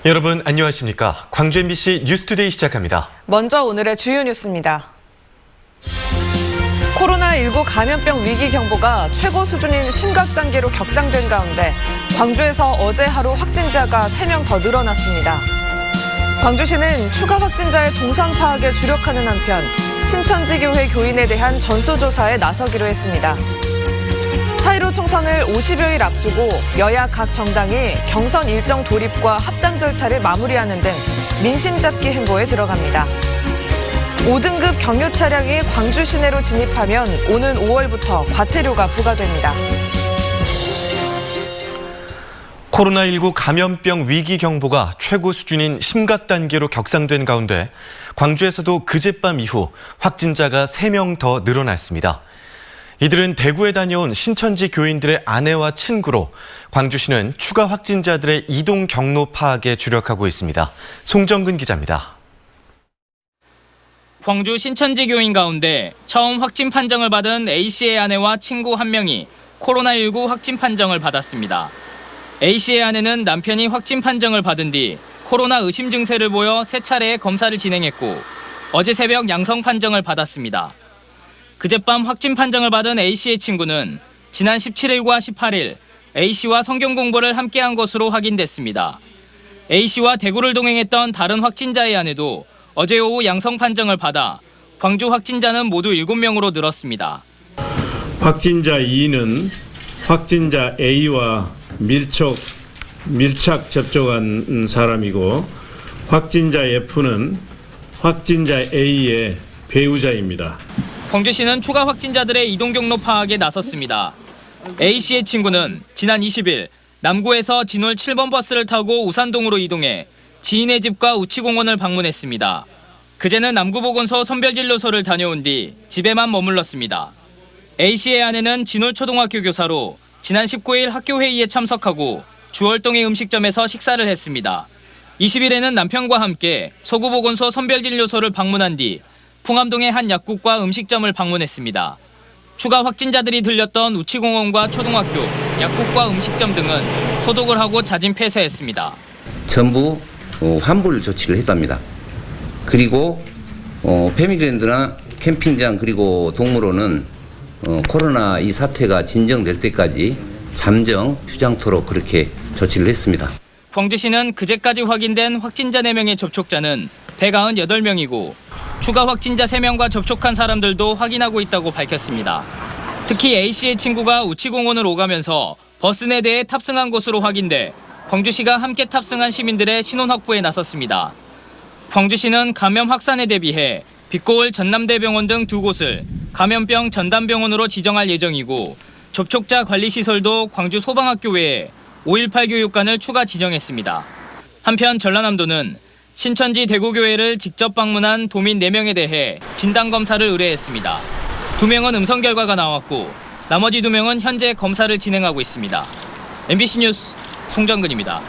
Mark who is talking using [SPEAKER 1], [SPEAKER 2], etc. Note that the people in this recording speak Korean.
[SPEAKER 1] 여러분 안녕하십니까? 광주 MBC 뉴스투데이 시작합니다.
[SPEAKER 2] 먼저 오늘의 주요 뉴스입니다. 코로나19 감염병 위기 경보가 최고 수준인 심각 단계로 격상된 가운데 광주에서 어제 하루 확진자가 3명 더 늘어났습니다. 광주시는 추가 확진자의 동선 파악에 주력하는 한편 신천지교회 교인에 대한 전수조사에 나서기로 했습니다. 4.15 총선을 50여일 앞두고 여야 각 정당이 경선 일정 돌입과 합당 절차를 마무리하는 등 민심 잡기 행보에 들어갑니다. 5등급 경유 차량이 광주 시내로 진입하면 오는 5월부터 과태료가 부과됩니다.
[SPEAKER 1] 코로나19 감염병 위기 경보가 최고 수준인 심각 단계로 격상된 가운데 광주에서도 그젯밤 이후 확진자가 3명 더 늘어났습니다. 이들은 대구에 다녀온 신천지 교인들의 아내와 친구로 광주시는 추가 확진자들의 이동 경로 파악에 주력하고 있습니다. 송정근 기자입니다.
[SPEAKER 3] 광주 신천지 교인 가운데 처음 확진 판정을 받은 A씨의 아내와 친구 1명이 코로나19 확진 판정을 받았습니다. A씨의 아내는 남편이 확진 판정을 받은 뒤 코로나 의심 증세를 보여 3차례의 검사를 진행했고 어제 새벽 양성 판정을 받았습니다. 그젯밤 확진 판정을 받은 A씨의 친구는 지난 17일과 18일 A씨와 성경 공부를 함께한 것으로 확인됐습니다. A씨와 대구를 동행했던 다른 확진자의 아내도 어제 오후 양성 판정을 받아 광주 확진자는 모두 7명으로 늘었습니다.
[SPEAKER 4] 확진자 2는 확진자 A와 밀착 접촉한 사람이고 확진자 F는 확진자 A의 배우자입니다.
[SPEAKER 3] 광주시는 추가 확진자들의 이동 경로 파악에 나섰습니다. A씨의 친구는 지난 20일 남구에서 진월 7번 버스를 타고 우산동으로 이동해 지인의 집과 우치공원을 방문했습니다. 그제는 남구보건소 선별진료소를 다녀온 뒤 집에만 머물렀습니다. A씨의 아내는 진월초등학교 교사로 지난 19일 학교회의에 참석하고 주월동의 음식점에서 식사를 했습니다. 20일에는 남편과 함께 서구보건소 선별진료소를 방문한 뒤 풍암동의 한 약국과 음식점을 방문했습니다. 추가 확진자들이 들렸던 우치공원과 초등학교, 약국과 음식점 등은 소독을 하고 자진 폐쇄했습니다.
[SPEAKER 5] 전부 환불 조치를 했답니다. 그리고 패밀리랜드나 캠핑장 그리고 동물원은 코로나 이 사태가 진정될 때까지 잠정 휴장토록 그렇게 조치를 했습니다.
[SPEAKER 3] 광주시는 그제까지 확인된 확진자 4명의 접촉자는 198명이고 추가 확진자 3명과 접촉한 사람들도 확인하고 있다고 밝혔습니다. 특히 A씨의 친구가 우치공원을 오가면서 버스 4대에 탑승한 것으로 확인돼 광주시가 함께 탑승한 시민들의 신원 확보에 나섰습니다. 광주시는 감염 확산에 대비해 빛고을 전남대병원 등 2곳을 감염병 전담병원으로 지정할 예정이고 접촉자 관리시설도 광주 소방학교 외에 5.18 교육관을 추가 지정했습니다. 한편 전라남도는 신천지 대구교회를 직접 방문한 도민 4명에 대해 진단검사를 의뢰했습니다. 2명은 음성 결과가 나왔고 나머지 2명은 현재 검사를 진행하고 있습니다. MBC 뉴스 송정근입니다.